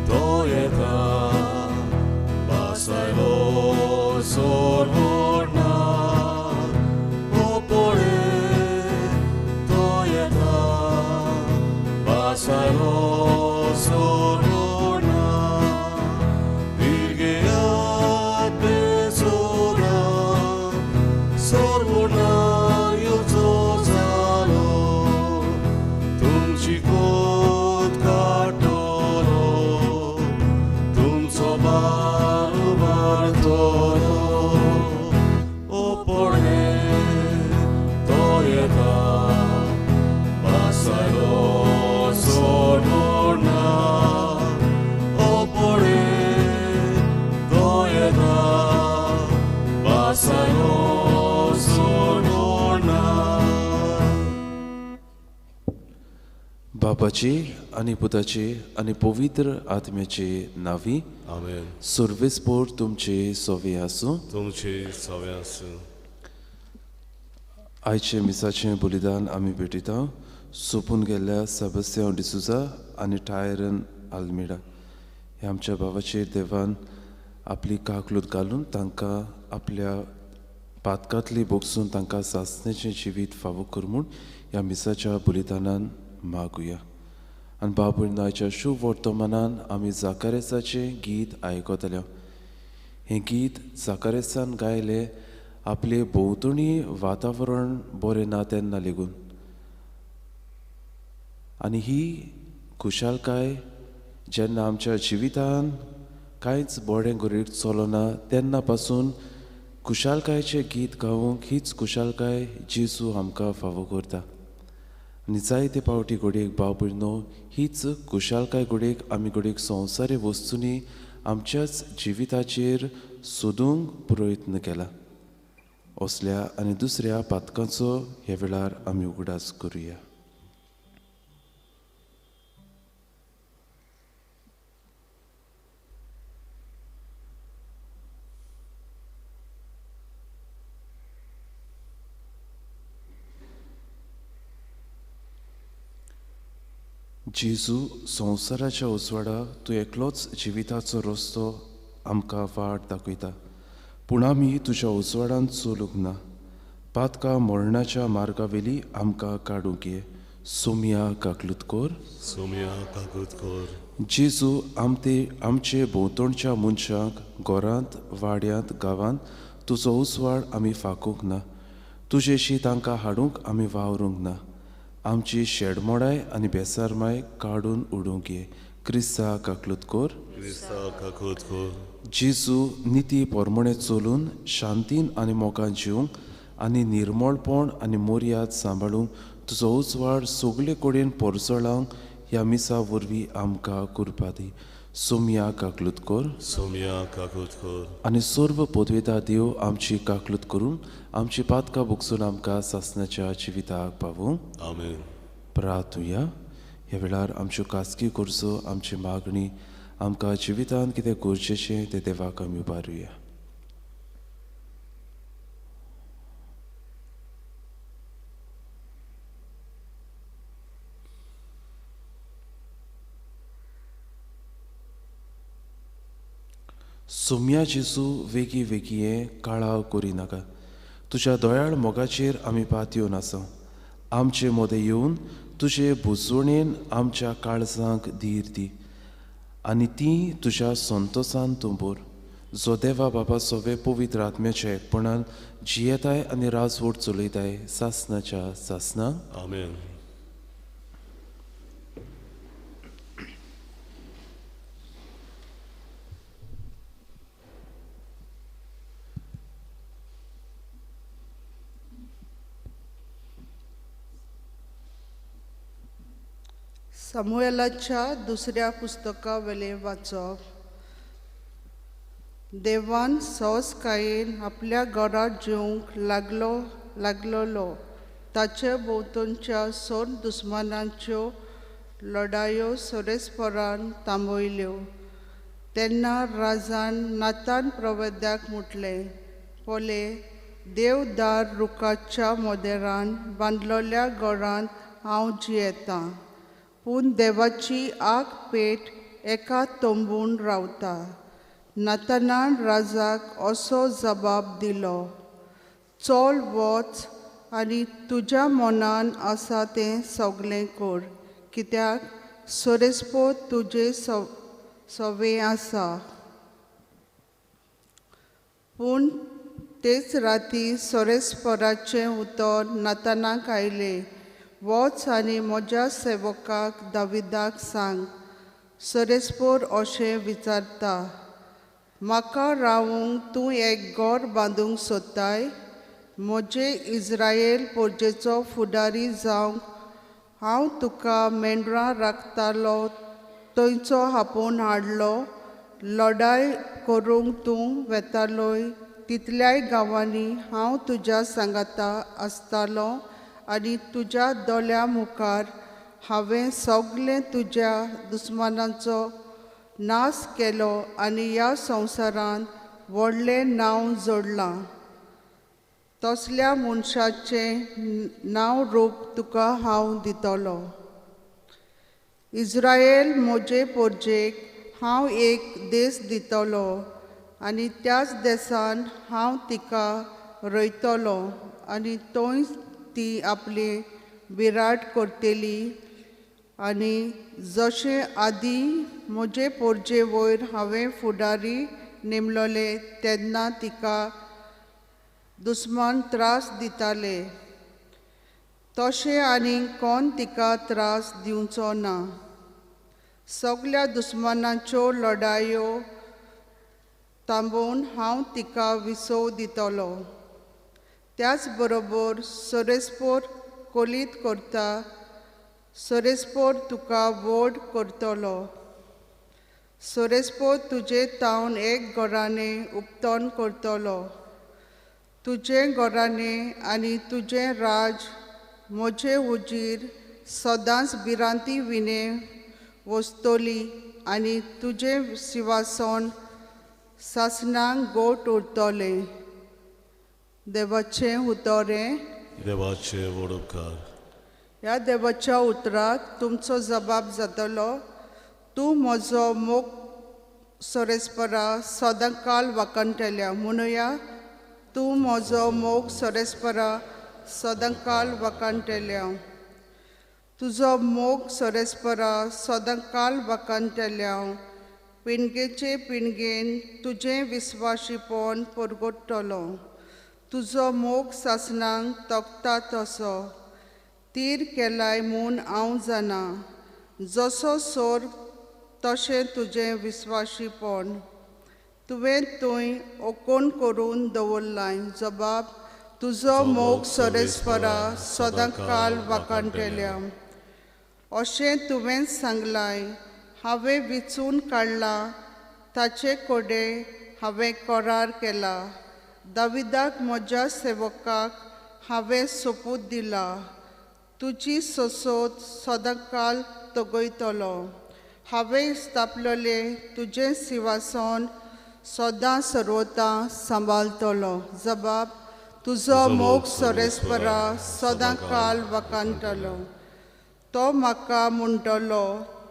to येता बासायलो सोर्वोना o pore to येता बासायलो सोर्वोना virgeat besoda सोर्वोना युचो जालो तुमची कोत काटोलो तुमचो बारू वारतोलो ओ पडे तो येता बासायलो सोर्वोना ओ पडे तो येता बासायलो सोर्वोना बापाची आणि पुताची आणि पवित्र आत्म्याची नावी आमेन सर्वेस्पोर तुमचे सोवे आसूं. तुमचे सवे आसूं. आयचे मिसाचें बलिदान आमी भेटयता सोंपून गेल्ल्या सेबस्तियान डिसुजा आनी टायरन आल्मेडा ह्या आमच्या भावाचेर देवान आपली काकलूत घालून तांकां आपल्या पातकांतली बोगसून तांकां सासणेचें जिवीत फावो कर म्हूण ह्या मिसाच्या बलिदानान मागुया. आनी भाव भयणाच्या शुभ वर्तमानान आमी जाकारेसाचें गीत आयकतल्या. हें गीत जाकारेसान गायलें आपले भोंवतणी वातावरण बरें ना तेन्ना लेगून. आनी ही खुशालकाय जेन्ना आमच्या जिवितान कांयच बरें घडीत चलना तेन्ना पासून खुशालकायेचें गीत गावूंक हीच खुशालकाय जेजू आमकां फावो करता. आनी जायते पावटी घडयेक भाव भयणो हीच खुशालकाय घडयेक आमी घडयेक संवसारी वस्तूंनी आमच्याच जिविताचेर सोदूंक प्रयत्न केला. असल्या आनी दुसऱ्या पातकांचो ह्या वेळार आमी उगडास करुया. जेजू संवसाराच्या उसवाडाक तूं एकलोच जिविताचो रस्तो आमकां वाट दाखयता. पूण आमी तुज्या उसवाडान चलूंक ना. पातकां मरणाच्या मार्गावेली आमकां काडूंक ये. सोमया काकलूत कोर. सोमया काकूत कोर. जेजू आमचे भोंवतणच्या मनशांक घरांत वाड्यांत गांवांत तुजो उसवाड आमी फाकोवंक ना. तुजेशी तांकां हाडूंक आमी वावरूंक ना. आमची शेडमोडाय आनी बेसारमाय काडून उडोवंक ये. क्रिस्ता काकलूत कोर. क्रिस्ता काकूत कोर. जेजू निती पोरमणे चलून शांतीन आनी मोगान जिवंक आनी निर्मळपण आनी मोर्याद सांबाळूंक तुजो उसवाड सगळे कडेन पोरसळावंक ह्या मिसा वरवीं आमकां करपा दी. सोमया काकलूत कोर. सोमया काकूत कोर. आनी सर्व पदवेता देव आमची काकलूत करून आमची पातकां बुकसून आमकां सासणाच्या जिविताक पावूं. आमेन. प्रार्थुया. ह्या वेळार आमच्यो कासकी गरजो आमची मागणी आमकां जिवितांत कितें गरजेचें तें देवाक आमी उबारुया. सोम्या जेजू वेगी वेगये काळाव करिनाका. तुज्या दोयाळ मोगाचेर आमी पातयेवन आसा. आमचे मोदें येवन तुजे बुजवणेन आमच्या काळजांक धीर दी आनी ती तुज्या संतोसान तुंबोर. जो देवा बाबा सोवे पवित्र आत्म्याच्या एकपणान जियेताय आनी राजवट चलयताय सासनाच्या सासना. आमेन. सामुएलाच्या दुसऱ्या पुस्तका वेले वाचप. देवान सवस्कायेन आपल्या घरांत जिवंक लागलोलो ताचे भोंवतणच्या सोन दुस्मानांच्यो लढायो सोरेस्परान थांबयल्यो. तेन्ना राजान नातान प्रवद्याक म्हटलें, पोले, देवदार रुखाच्या मोदेरान बांदलोल्या घरांत हांव जियेतां. पूण देवाची आग पेट एका तोंबून रावता. नातानान राजाक असो जबाब दिलो, चल वच आनी तुज्या मनान आसा तें सगलें कर, कित्याक सोरेस्पो तुजे सवे आसा. पूण तेच राती सोरेस्पोराचें उतर नातानाक आयलें, वच आनी म्हज्या सेवकाक दाविदाक सांग, सोरेस्पोर अशें विचारता, म्हाका रावूंक तूं एक घर बांदूंक सोदताय? म्हजे इस्रायल पोरजेचो फुडारी जावंक हांव तुका मेंढरां राखतालो थंयचो आपोवन हाडलो, लढाय करूंक तूं वेतालोय तितल्याय गांवांनी हांव तुज्या सांगाता आसतालो आनी तुज्या दोळ्या मुखार हांवें सगलें तुज्या दुस्मानांचो नाश केलो आनी ह्या संवसारांत व्हडलें नांव जोडलां. तसल्या मनशाचें नांव रूप तुका हांव दितलो. इस्रायल म्हजे पोरजेक हांव एक देश दितलो आनी त्याच देसान हांव तिका रोयतलो आनी थंय ती आपली विराट करतली. आनी जशें आदीं म्हजे पोरजे वयर हांवें फुडारी नेमलोले तेन्ना तिका दुस्मान त्रास दिताले, तशें आनीक कोण तिका त्रास दिवचो ना. सगल्या दुस्मानाच्यो लढायो थांबोवन हांव तिका विसव दितलो. त्याच बरोबर सोरेस्पोर कोलीत करता, सोरेस्पोर तुका व्हड करतलो. सोरेस्पोर तुजे तावन एक घराणें उपतन करतलो. तुजें घराणें आनी तुजें राज म्हजे उजीर सदांच भिरांती विणे वस्तोली आनी तुजें सिंहासन सासणांक गोट उरतलें. देवाचें उतोरें. देवाचे व्हड उपकार. ह्या देवाच्या उतराक तुमचो जबाब जातलो, तूं म्हजो मोग सोरेस्परा सदां काल वाकणटल्या. म्हणुया, तूं म्हजो मोग सोरेस्परा सदां काल वाकणटल्या. तुजो मोग सोरेस्परा सदां काल वाकणटल्या. पिणगेचे पिणगेन तुजें विस्वाशीपण परगडटलो. तुजो मोग सासणांक तोखता तसो. तीर केलाय म्हूण हांव जाणा. जसो सोर तशें तुजें विस्वाशीपण. तुवें थंय ओकोण करून दवरलाय. जबाब, तुजो मोग सोरेस्परा सदां काल वाकणटल्या. अशें तुवें सांगलाय, हांवें विचून काडलां, ताचे कडेन हांवें करार केला. दाविदाक म्हज्या सेवकाक हांवें सोपूत दिला. तुजी सोसोत सदां काल तगयतलो. हांवें इस्तापलोलें तुजें सिंहासन सदां सर्वतां सांबाळटलो. जबाब, तुजो मोग सोरेस्परा सदां काल वाकणटलो. तो म्हाका म्हणटलो,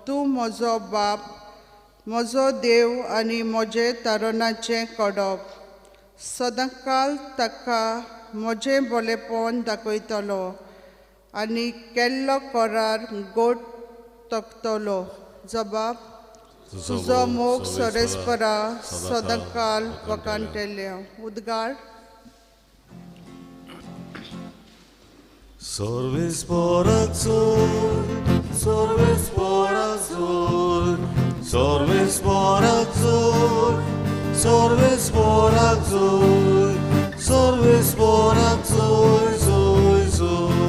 तूं म्हजो बाप, म्हजो देव आनी म्हजें तारुणाचें कडप. सदां काल ताका म्हजें बरेंपण दाखयतलो आनी केल्लो करार गोट तोखतलो. जबाब, तुजो मोग सोरेस्परा सदां काल वाकणटल्या. उद्गार. Sorvespor azul, sorvespor azul, sorvespor azul, sorvespor azul, sorvespor azul, zul, zul.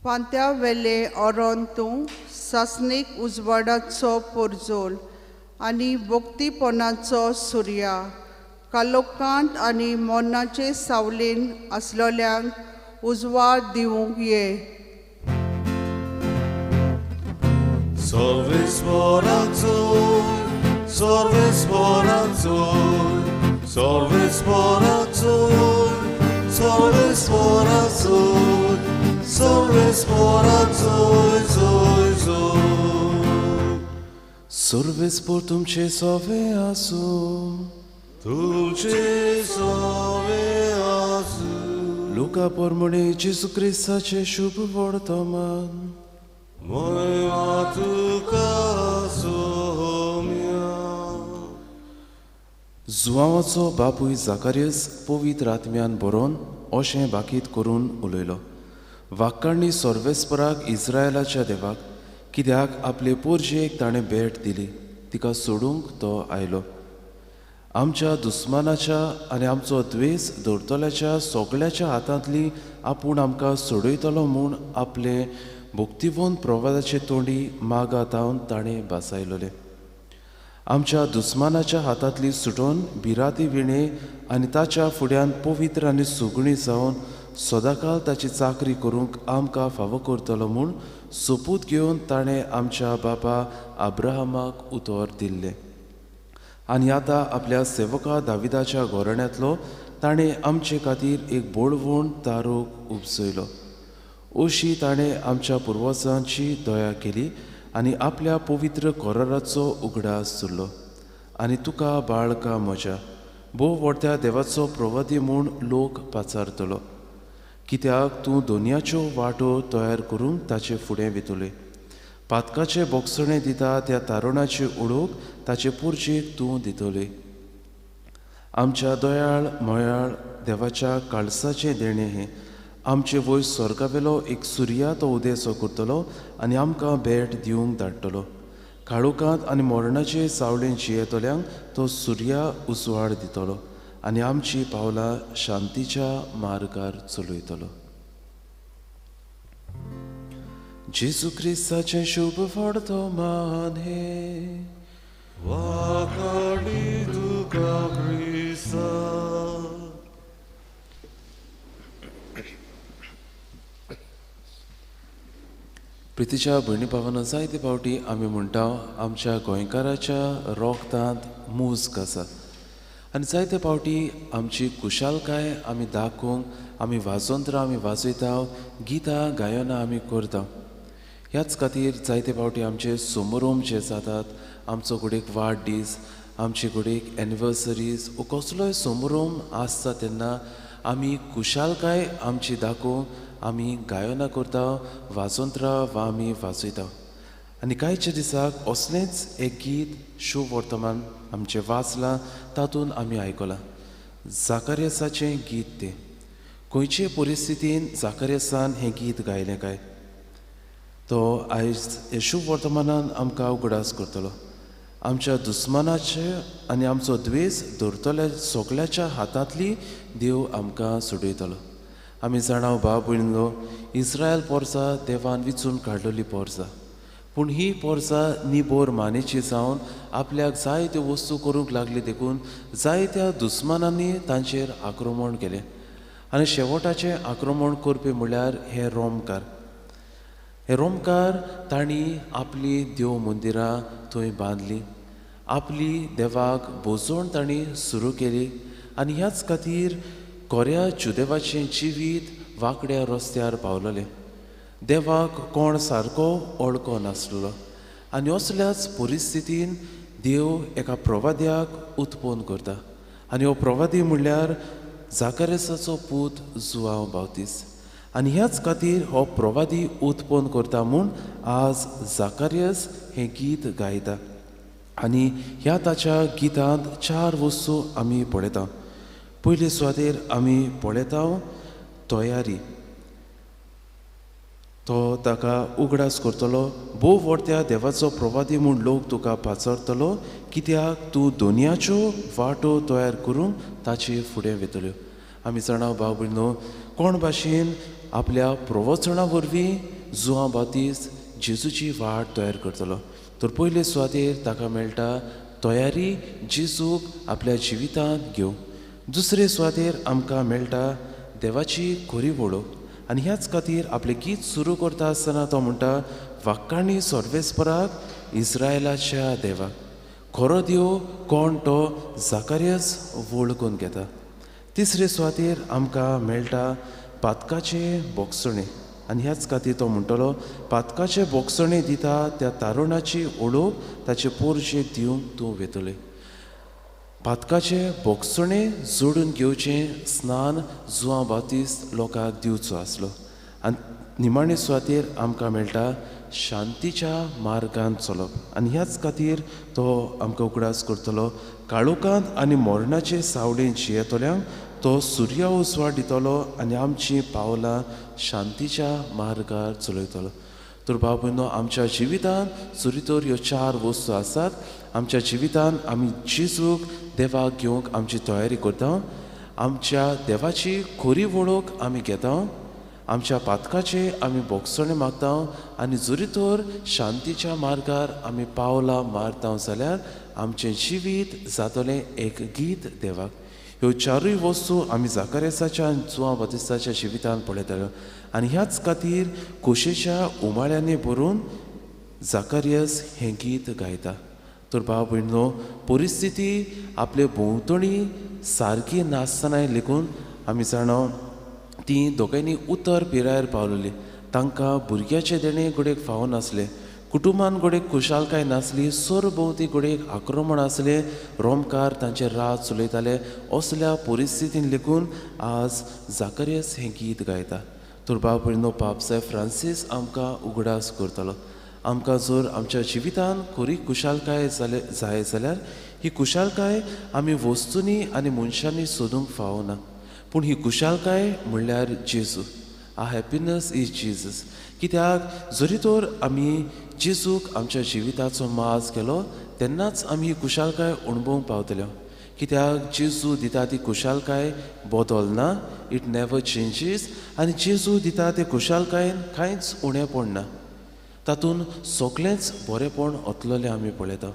पांत्या वेले ओरोन तूं सासणीक उजवाडाचो पोरजोल आनी भोक्तीपणाचो सुर्या. कालोकांत आनी मोनाचे सावलीन आसलोल्यांक उजवाड दिवंक ये. Sorvespor azul, sorvespor azul, sorvespor azul, sorvespor azul, sorvespor azul, zul. सर्वेस्पोर तुमचे सोवे आसूं तुमचे सोवे आसूं लुका पोरमणे जेजू क्रिस्ताचे शुभ वर्तमान मोयवा तुका सोम्या जुवांवाचो बापूय जाकारियस पवित्र आत्म्यान बरोवन अशें बाकीत करून उलयलो. वाक्काणी सर्वेस्पराक इस्रायलाच्या देवाक कित्याक आपले पोरजेक ताणें भेट दिली, तिका सोडूंक तो आयलो. आमच्या दुस्मानाच्या आनी आमचो द्वेस दवरतल्याच्या सगळ्याच्या हातांतली आपूण आमकां सोडयतलो म्हूण आपले भक्तिवंत प्रवादाचे तोंडी मागात हांवन ताणें भासायलोले. आमच्या दुस्मानाच्या हातांतली सुटोवन भिराती विणे आनी ताच्या फुड्यान पवित्र आनी सुगणी जावन सदांकाळ ताची चाकरी करूंक आमकां फावो करतलो म्हूण सोपूत घेवन ताणें आमच्या बापा अब्राहमाक उतर दिल्लें. आनी आतां आपल्या सेवका दाविदाच्या घोराण्यांतलो ताणें आमचे खातीर एक बोडवण तारूक उपसयलो. अशी ताणें आमच्या पुर्वजांची दया केली आनी आपल्या पवित्र कोराराचो उगडास सुरलो. आनी तुका बाळका म्हज्या भोव व्हडत्या देवाचो प्रवादी म्हूण लोक पाचारतलो, कित्याक तूं दोनयाच्यो वाटो तयार करूंक ताचे फुडें वितुले. पातकाचे बोगसणे दिता त्या तारुणाची ओळख ताचे पुर्जेक तूं दितले. आमच्या दयाळ मयाळ देवाच्या काळसाचें देणें हें आमचे वयर स्वर्गावेलो एक सुर्या तो उदेसो करतलो आनी आमकां भेट दिवंक धाडटलो. काळोखांत आनी मरणाचे सावळेन जियेतल्यांक तो सुर्या उजवाड दितलो आनी आमची पावलां शांतीच्या मार्गार चलयतलो. जेजू क्रिस्ताचें शुभ वर्तमान हे वाकाडी तुका क्रिस्ता प्रितीच्या भयणी भावांनो, जायते फावटी आमी म्हणटा आमच्या गोंयकाराच्या रोगतांत मूज आसा आनी जायते फावटी आमची कुशालकाय आमी दाखोवंक आमी वाजोंत्रां आमी वाजयता, गितां गायनां आमी करता. ह्याच खातीर जायते फावटी आमचे समारोम जे जातात, आमचो कुडीक वाडदीस, आमचे कुडीक एनिवर्सरीज वो कसलोय समारोम आसता तेन्ना आमी कुशालकाय आमची दाखोवंक आमी गायनां करता, वाजोंत्रां वा आमी वाजयता. आनी कांयच्या दिसाक असलेंच एक गीत शुभ वर्तमान आमचें वाचलां, तातूंत आमी आयकलां जाकारियासाचें गीत. तें खंयचे परिस्थितीन जाकारियासान हें गीत गायलें काय तो आयज हे शुभ वर्तमानान आमकां उगडास करतलो. आमच्या दुस्मानाचे आनी आमचो द्वेस दवरतल्या सगळ्याच्या हातांतली देव आमकां सोडयतलो. आमी जाणाव भाव भयणींनो, इस्रायल पोरसां देवान विचून काडलेलीं पोरसां, पूण ही पोरसां निबोर मानेची जावन आपल्याक जायत्यो वस्तू करूंक लागली देखून जायत्या दुस्मानांनी तांचेर आक्रमण केलें. आनी शेवटाचें आक्रमण करपी म्हळ्यार हे रोमकार. हे रोमकार तांणी आपली देव मंदिरां थंय बांदलीं, आपली देवाक बोजोण तांणी सुरू केली. आनी ह्याच खातीर कोऱ्या जुदेवाचें जिवीत वांकड्या रस्त्यार पावलेलें. देवाक कोण सारको वळखो नासलो आनी असल्याच परिस्थितीन देव एका प्रवाद्याक उत्पन्न करता. आनी हो प्रवादी म्हणल्यार जाकारियासाचो पूत जुआंव बावतीस. आनी ह्याच खातीर हो प्रवादी उत्पन्न करता म्हूण आज जाकारियास हें गीत गायता. आनी ह्या ताच्या गितांत 4 वस्तू आमी पळयता. पयले सुवातेर आमी पळयता तयारी. तो ताका उगडास करतलो, भोव व्हडत्या देवाचो प्रवादी म्हूण लोक तुका पाचारतलो, कित्याक तूं दोनयाच्यो वाटो तयार करूंक ताचे फुडें वेतल्यो. आमी जाणाव भाव भयणो, कोण भाशेन आपल्या प्रवचना वरवीं जुआं बातीस जेजूची वाट तयार करतलो. तर पयले सुवातेर ताका मेळटा तयारी जेजूक आपल्या जिवितांत घेवंक. दुसरे सुवातेर आमकां मेळटा देवाची खरी वळख. आनी ह्याच खातीर आपलें गीत सुरू करता आसतना तो म्हणटा वाक्काणी सर्वेस्पराक इस्रायलाच्या देवाक. खरो देव कोण तो जाकारियास वळखून घेता. तिसरे सुवातेर आमकां मेळटा पातकाचे बोगसणे. आनी ह्याच खातीर तो म्हणटलो पातकाचे बोगसणे दिता त्या तारुणाची ओळख ताचे पोरशे दिवंक तूं वेतले. पातकाचे बोगसणे जोडून घेवचें स्नान जुआं बातिस्त लोकांक दिवचो आसलो. आनी निमाणे सुवातेर आमकां मेळटा शांतीच्या मार्गान चलप. आनी ह्याच खातीर तो आमकां उगडास करतलो काळोखांत आनी मोरणाचे सावळेन जियेतल्यांक तो सुर्या उजवाड दितलो आनी आमचीं पावलां शांतीच्या मार्गार चलयतलो. तर भाव भयणो, आमच्या जिवितांत सुरितोर ह्यो 4 वस्तू आसात. आमच्या जिवितांत आमी जेजूक देवाक घेवंक आमची तयारी करता. आमच्या देवाची खरी वळख आमी घेता. आमच्या पातकाचे आमी बोगसणे मागता आनी जुरितोर शांतीच्या मार्गार आमी पावलां मारता जाल्यार आमचें जिवीत जातलें एक गीत देवाक. ह्यो 4 वस्तू आमी जाकार्यासाच्या आनी जुआं बातिस्ताच्या जिवितांत पळयताल्यो. आनी ह्याच खातीर खोशेच्या उमाळ्यांनी भरून जाकार्यास हें गीत गायता. तर भाव भयणो, परिस्थिती आपले भोंवतणी सारकी नासतनाय लेगून आमी जाणो ती दोगांयनी उत्तर पिरायेर पावलेली. तांकां भुरग्याचे देणे घोडेक फावो नासले, कुटुंबान घोडेक खुशालकाय नासली, सरभोंवती घोडेक आक्रमण आसले, रोमकार तांचे रात चलयताले. असल्या परिस्थितीन लेगून आज जाकार्यास हें गीत गायता. तर भाव भयणो, पापसाय फ्रांसीस आमकां उगडास करतलो. आमकां जर आमच्या जिवितांत खरी खुशालकाय जाय जाल्यार ही खुशालकाय आमी वस्तूंनी आनी मनशांनी सोदूंक फावो ना. पूण ही खुशालकाय म्हणल्यार जेजू. आ हॅपिनस इज जेजस. कित्याक जरी तर आमी जेजूक आमच्या जिविताचो माज केलो तेन्नाच आमी ही खुशालकाय अणभवूंक पावतल्यो. कित्याक जेजू दिता ती खुशालकाय बदलना, इट नेवर चेंजीस. आनी जेजू दिता ते खुशालकायेन कांयच उणें पडना. तातूंत सगळेंच बरेंपण ओतलेलें आमी पळयता.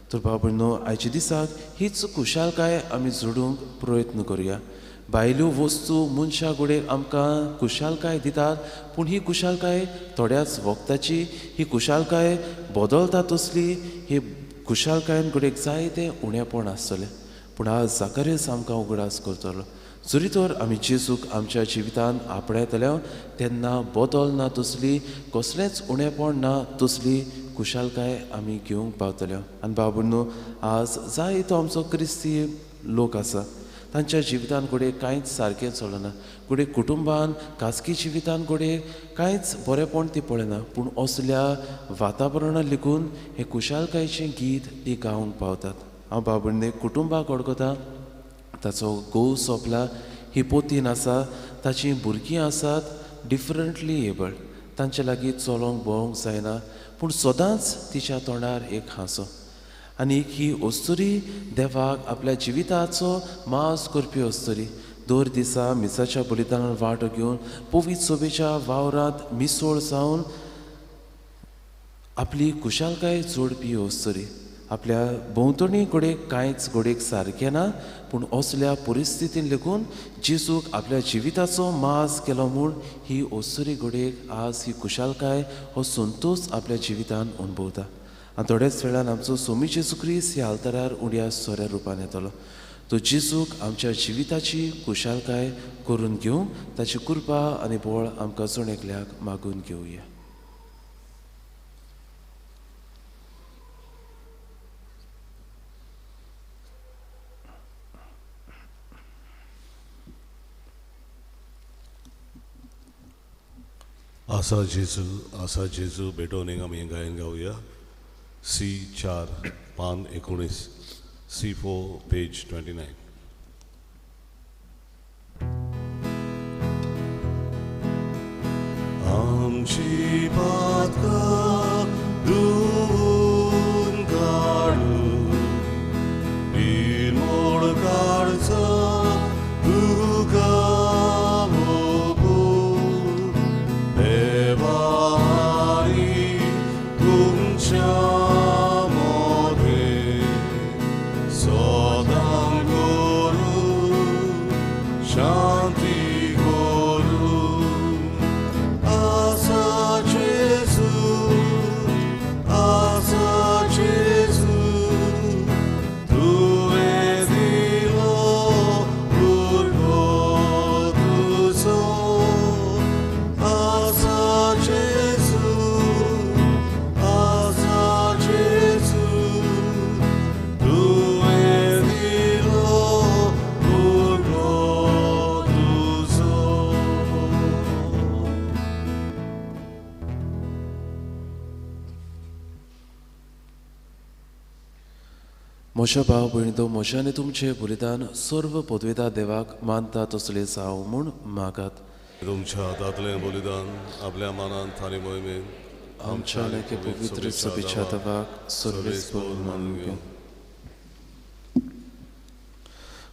तर भाव भयणो, आयच्या दिसाक हीच खुशालकाय आमी जोडूंक प्रयत्न करुया. भायल्यो वस्तू मनशा घोडेक आमकां खुशालकाय दितात, पूण ही खुशालकाय थोड्याच वखदाची. ही खुशालकाय बदलता तसली. ही खुशालकायेन घोडेक जायतें उणेंपण आसतलें. पूण आज जाकार्यास आमकां उगडास करतलो. जरी तर आमी जेजूक आमच्या जिवितांत आपणायतले तेन्ना बदल ना तसली, कसलेंच उणेंपण ना तसली खुशालकाय आमी घेवंक पावतल्यो. आनी भाव भयणो, आज जायतो आमचो क्रिस्ती लोक आसा, तांच्या जिवितांत घोडेक कांयच सारकें चलना. घोडेक कुटुंबान खाजगी जिवितांत घोडेक कांयच बरेंपण ती पळयना. पूण असल्या वातावरणाक लेगून हें खुशालकायेचें गीत ती गावंक पावतात. हांव भाव भयणे कुटुंबाक ओळखता, ताचो घोव सोंपला, ही पोतीन आसा, ताचीं भुरगीं आसात डिफरंटली एबल्ड. तांचे लागीं चलोंक भोंवंक जायना, पूण सदांच तिच्या तोंडार एक हांसो. आनी ही अस्तुरी देवाक आपल्या जिविताचो माज करपी अस्तुरी. दर दिसा मिसाच्या बलिदानान वांटो घेवन पवित्र सोबेच्या वावरांत मिसळ जावन आपली खुशालकाय जोडपी अस्तुरी. आपल्या भोंवतणी घोडेक कांयच घोडेक सारकें ना, पूण असल्या परिस्थितीन लेगून जेजूक आपल्या जिविताचो माज केलो म्हूण ही अस्तुरी घोडेक आज ही खुशालकाय हो संतोश आपल्या जिवितांत अणभवता. आनी थोड्याच वेळान आमचो स्वामी जेजू ख्रिस्त ह्या आल्तारार उड्या सोऱ्या रुपान येतलो. तो जेजूक आमच्या जिविताची खुशालकाय करून घेवंक ताची कृपा आनी बळ आमकां जण एकल्याक मागून घेवया. आसा जेजू बेटोनिंग आमी गायन गावया. C4 पान 19, C4 पेज 29. आमची पातकां धुवून काडून निर्मळ काडचो तुका म्हज्या भाव भयणीतो म्हज्यान तुमचें बलिदान सर्व पदवेदार देवाक मानता तसलें जावं म्हूण मागात. तुमच्या हातांतलें बलिदान आपल्या मानांत आनी मोहिमेन आमच्या आनी पवित्र सभेच्या देवाक सर्वेस्पर मानून घेवं.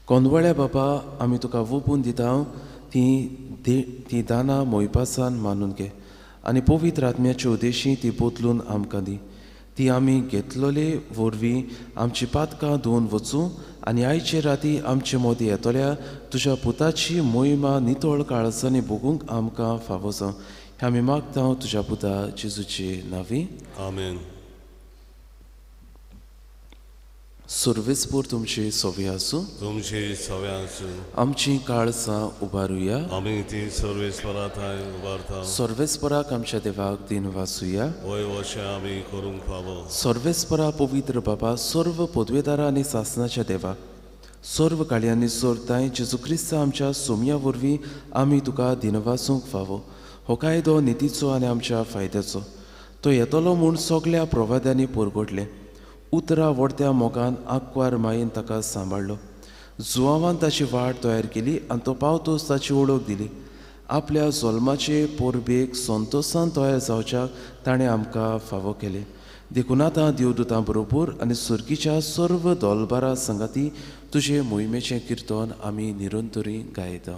कोंदवळ्या बाबा आमी तुका वोपून दिता ती दानां मोयपासान मानून घे आनी पवित्र आत्म्याचे उद्देशी ती बोतलून आमकां दी. ती आमी घेतलोले वरवीं आमची पातकां धुवन वचूं आनी आयचे राती आमचे मोदी येतोल्या तुज्या पुताची मोहिमा नितळ काळजांनी भोगूंक आमकां फावो जावं. हें आमी मागता तुज्या पुता जेजूचे नांवी. आमेन. सर्वेस्पर तुमची सोवी आसूं. तुमची सव्या आसूं. आमची काळजां उबारुया. आमी ती सर्वेस्परा थंय उबारता. सर्वेस्पराक आमच्या देवाक दिन वाचुया. वय अशें आमी करूंक फावो. सर्वेस्परा पवित्र बाबा सर्व पदवेदारां आनी सासणाच्या देवा सर्व काळयांनी सोरताय जेजू क्रिस्त आमच्या सोमया वरवीं आमी तुका दिन वाचूंक फावो. हो कायदो नितीचो आनी आमच्या फायद्याचो. तो येतलो म्हूण सगळ्या प्रवाद्यांनी परगटले. उतरा वडत्या मोगान आंकवार मायेन ताका सांबाळलो. जुवांवान ताची वाट तयार केली आनी तो पावतोच ताची ओळख दिली. आपल्या जल्माचे पोरबेक संतोशान तयार जावच्याक ताणें आमकां फावो केले. देखून आतां देवदूतां बरोबर आनी सुर्गीच्या सर्व दोलबारा संगाती तुजे मोहिमेचें किर्तन आमी निरंतरी गायता.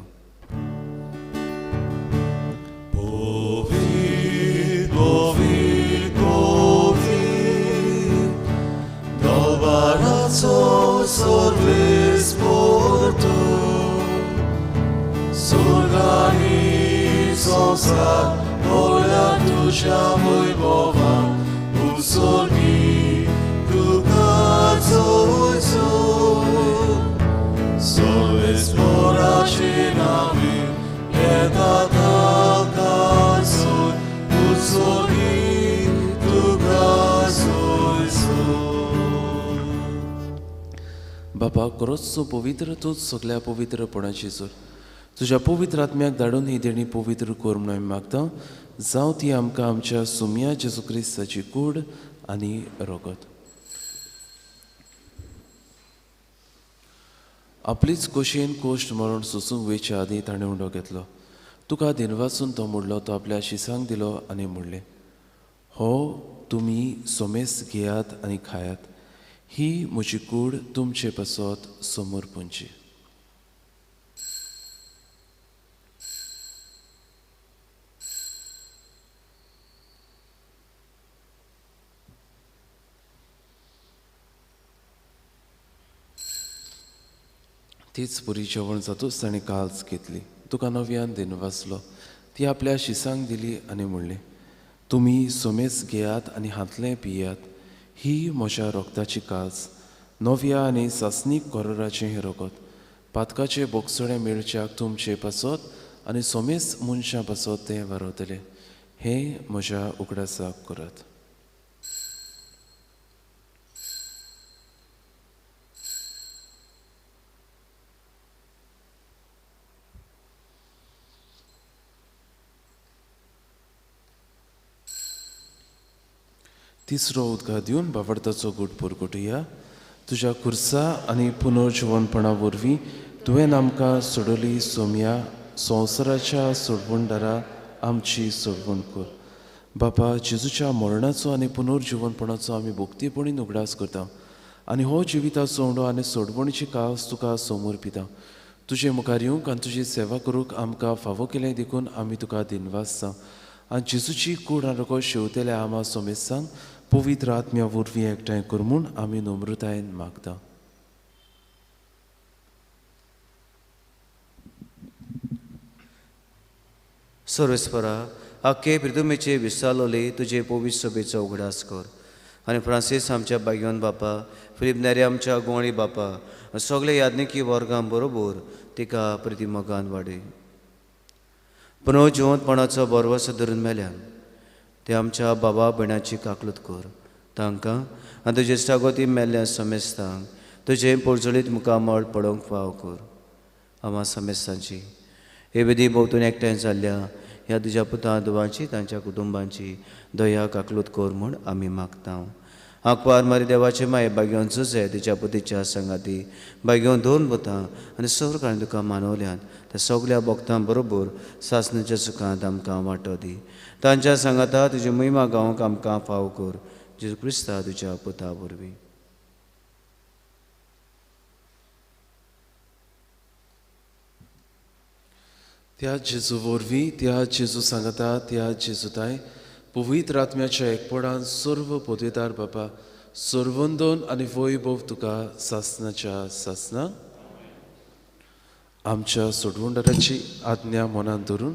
सर्वेस्पर Sorgani संसार बोल्या तुझ्या वैभवान उसर्गी तुका चोयचो सर्वेस्पराचे नावे येता ताकाचोय उसर्गी तुका चोयचो. बाबा खरोच पवित्र तूंच सगळ्या पवित्रपणाची जोर. तुज्या पवित्र आत्म्याक धाडून ही देणी पवित्र कर म्हणून आमी मागता. जावं ती आमकां आमच्या सुम्या जेजू क्रिस्ताची कूड आनी रोगत. आपलीच कोशेन कोश्ट मरण सोसूंक वयच्या आदीं ताणें उंडो घेतलो. तुका दिन वाचून तो मोडलो. तो आपल्या शिसांक दिलो आनी म्हणलें, हो तुमी सोमेस घेयात आनी खायात. ही म्हजी कूड तुमचे पासत समोर पोंची. तीच पुरी जेवण जातूच ताणें काल्स घेतली. तुका नव्यान दिन वाचलो. ती आपल्या शिसांक दिली आनी म्हणलें, तुमी सोमेस घेयात आनी हातलें पियात. ही म्हज्या रोगताची कास नव्या आनी सासनीक कोराचें हें रोगत. पातकाचे बोगसडे मेळच्याक तुमचे पासत आनी सोमेस मनशां पासत तें वारवतलें. हें म्हज्या उगडासाक करात. तिसरो उदका दिवन बावडताचो घोट परगटुया. तुज्या खुर्सा आनी पुनर्जीवनपणा वरवीं तुवें आमकां सोडली सोम्या संवसाराच्या सोडवणदारा आमची सोडवण कर. बापा जेजूच्या मरणाचो आनी पुनर्जीवनपणाचो आमी भोक्तीपणीन उगडास करता आनी हो जिविताचो उंडो आनी सोडवणीची कास तुका समोर पिता. तुजे मुखार येवंक आनी तुजी सेवा करूंक आमकां फावो केलें देखून आमी तुका दिनवासता. आनी जेजूची कूड आनी रोगो शेवतेल्या आमा सोमेसांक पवित्र आत्म्या वरवीं एकठांय कर म्हूण आमी नम्रतायेन मागता. सर्वेस्परा आख्खे प्रितुमेचे विसालोले तुजे पवित्र सभेचो उगडास कर आनी फ्रांसीस आमच्या बागयोन बापा फिलीप नेरे आमच्या गोवळी बापा सगळे याज्ञिकी वर्गां बरोबर तिका प्रतिमोगान वाडय. पुनर्जीवनपणाचो बरवसो धरून मेल्यान ते आमच्या बाबा भयणाची काकलूत कर. तांकां आनी तुजे इश्टागोती मेल्ल्या समेस्तांक तुजे पोरजोळीत मुखामळ पडोवंक फाव कर. आमा समेस्तांची हे विधी भोंवतून एकठांय जाल्ल्या ह्या तुज्या पुतां दुवांची तांच्या कुटुंबांची दया काकलूत कर म्हूण आमी मागता. आंकवार मारी देवाचे माये बागेवन झुजे तिच्या पुतीच्या संगाती बागेवन दोन भुतां आनी सौर काळें तुका मानवल्यान त्या सगल्या भक्तां बरोबर सासणेच्या सुखांत आमकां वांटो दी. तांच्या सांगाता तुजी महिमा गावंक आमकां फाव कर. जेजू क्रिस्ता तुज्या पुता वरवीं. त्या जेजू वरवीं त्या जेजू सांगता त्या जेजूताय पवित्र आत्म्याच्या एकपणान सर्व पदवीदार बाबा सर्वंदोन आनी वैभव तुका सासनाच्या सासना आमच्या सोडवणदाराची आज्ञा मनात धरून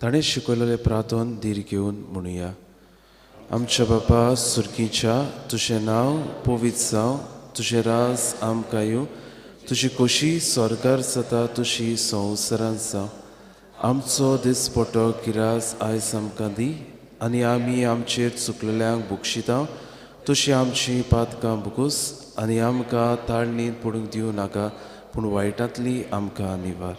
ताणें शिकयलेलें प्रार्थन धीर घेवन म्हणुया. आमच्या बापा सुर्गीच्या तुजें नांव पवित्र जावं, तुजें राज आमकां येवं, तुजी खोशी स्वर्गार जाता तुजी संवसारांत जावं. आमचो दिसपट्टो गिरास आयज आमकां दी आनी आमी आमचेर चुकलेल्यांक बक्षिता तशी आमची पातकां बुगूस आनी आमकां ताळणीत पडूंक दिवं नाका पूण वायटांतली आमकां निवार.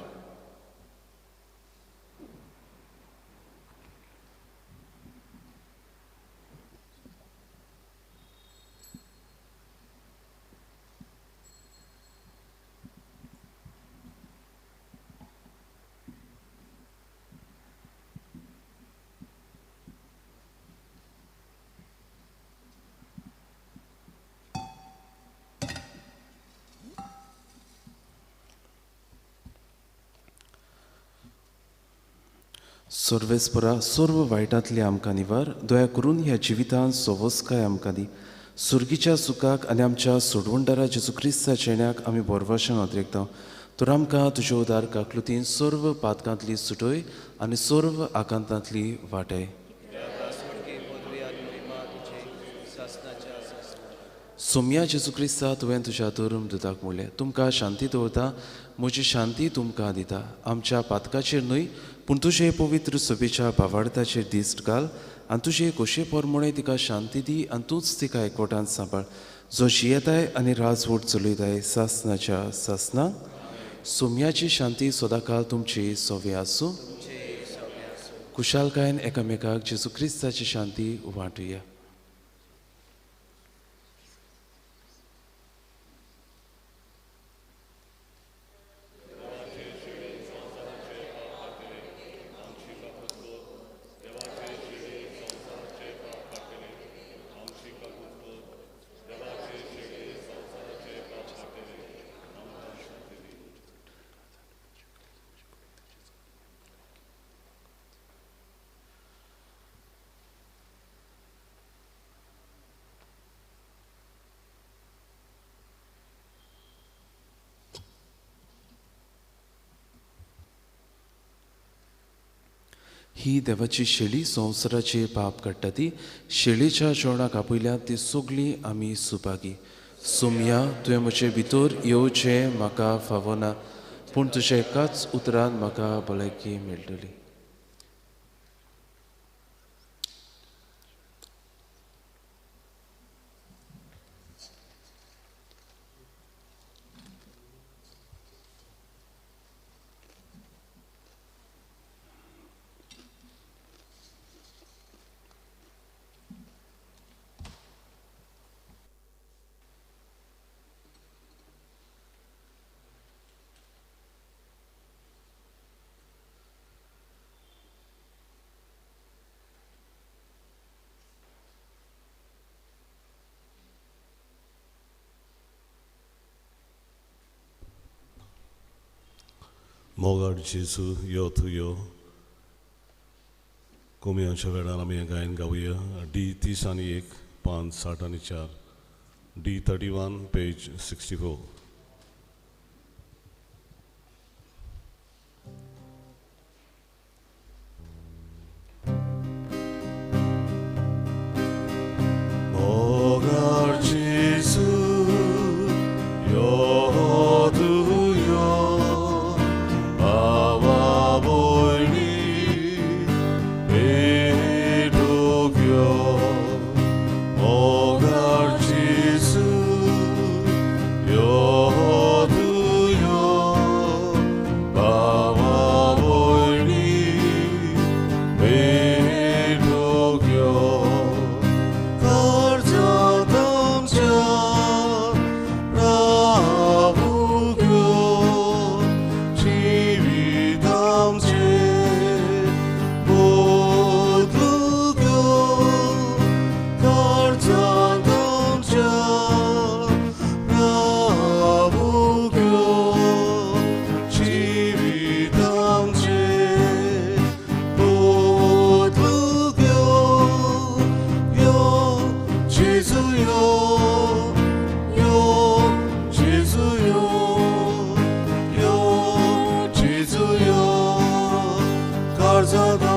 सर्वेस्परा सर्व वायटांतली आमकां निवार. दया करून ह्या जिवितांत सवस्काय आमकां दी. सुर्गीच्या सुखाक आनी आमच्या सोडवणदारा जेजू क्रिस्ताच्या येण्याक आमी बोरवाशान अद्रेकता. तर आमकां तुज्या उदार काकलुतीन सर्व पातकांतली सुटय आनी सर्व आकांतांतली वाटाय. सोम्या जेजू क्रिस्ता तुवें तुज्या धर्म दुताक म्हणलें, तुमकां शांती दवरता, म्हजी शांती तुमकां दिता. आमच्या पातकाचेर न्हय पूण तुजे पवित्र सभेच्या भावार्थाचेर दिश्ट घाल आनी तुजे खोशे पोरमोणे तिका शांती दी आनी तूंच तिका एकवटांत सांबाळ, जो जियेताय आनी राजवट चलयताय सासनाच्या सासना. सोम्याची शांती सदांकाळ तुमची सोवे आसूं. कुशालकायेन एकामेकाक जेजू क्रिस्ताची शांती वांटुया. ही देवाची शेळी संवसाराचेर पाप काडटा ती. शेळीच्या जेवणाक आपयल्या ती सगळीं आमी सुपागी. सोम्या तुवें म्हजे भितर येवचें म्हाका फावना पूण तुज्या एकाच उतरान म्हाका भलायकी मेळटली. मोगाड जेजू यो तू यो. कोमयांच्या वेळार आमी हें गायन गावया. D30 564 D31 page 64. मोगाड जेजू यो तू यो. Your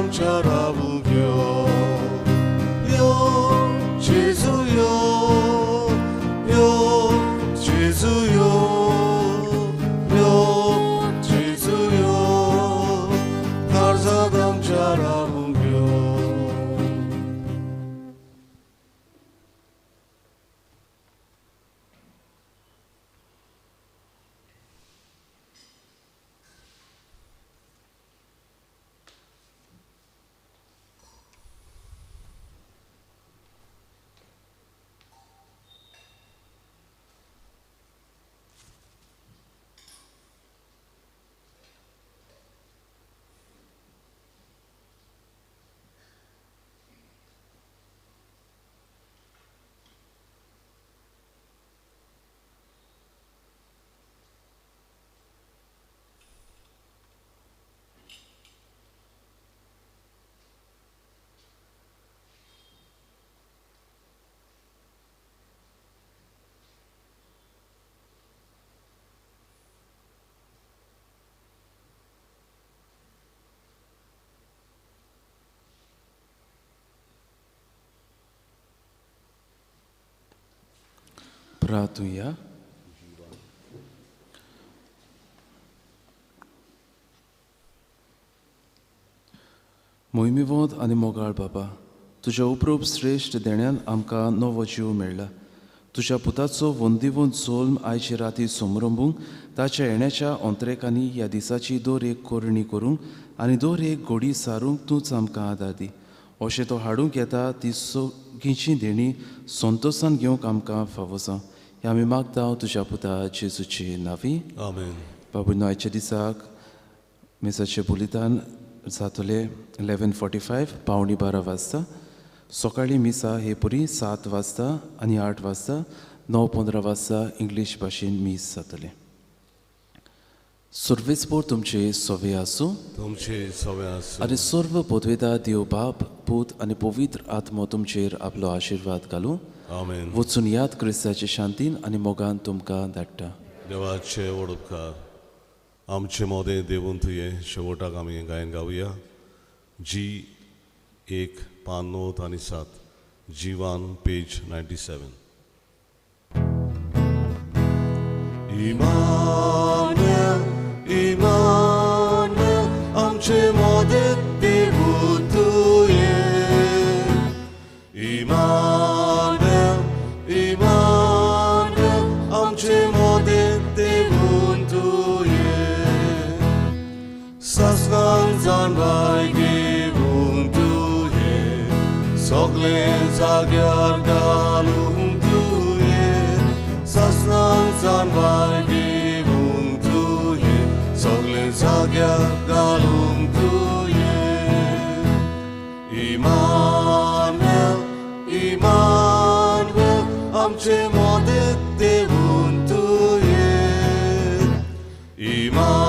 आमच्या रावू घेव यो जेजू यो जेजू यो जेजू यो काळजात आमच्या रावू घेव प्रार्थूया. मोहिमेवंत आनी मोगाळ बाबा, तुज्या उपरूप श्रेश्ठ देण्यान आमकां नवो जीव मेळ्ळा. तुज्या पुताचो वंदिवंत जोल्म आयचे राती समरंभूंक ताच्या येण्याच्या अंतरेकांनी ह्या दिसाची दर एक कोरणी करूंक आनी दर एक घोडी सारूंक तूंच आमकां आदार दी. अशें तो हाडूंक येता ती सगळींची देणी संतोशान घेवंक आमकां फावो जावं. हें आमी मागता तुज्या पुता जेजूची नांवी. आमेन. बाबून आयच्या दिसाक मेसाचें बलिदान जातलें 11:45 पावणी 12 वाजता. सकाळीं मिसा हे पुरी 7 वाजता आनी 8 वाजता 9:15 वाजता इंग्लीश भाशेन मीस जातलें. सर्वेस्पोर तुमचे सवे आसूं. तुमचे सवे आसूं. आनी सर्व पदवेदा देव बाप पूत आनी पवित्र आत्मो तुमचेर आपलो आशिर्वाद घालूं. आमेन. वचून याद क्रिस्ताचे शांतीन आनी मोगान तुमकां धाडटा. देवाचे व्हड उपकार आमचे मोदें देवून तुये शेवटाक आमी गायन गावया. G1 पान 9 आनी 7 G1 पेज 97. Immanuel, Immanuel, आमचे मोदें देवून तुये. Immanuel, Immanuel, आमचे मोदें देवून तुये. सासनान जानवाय घेवून तुये, सगळे जाग्यार घालून तुये. सासनान जानवाय घेवून तुये, सगळे जाग्यार घालून तुये. Immanuel, Immanuel, आमचे मोदें देवून तुये. Immanuel,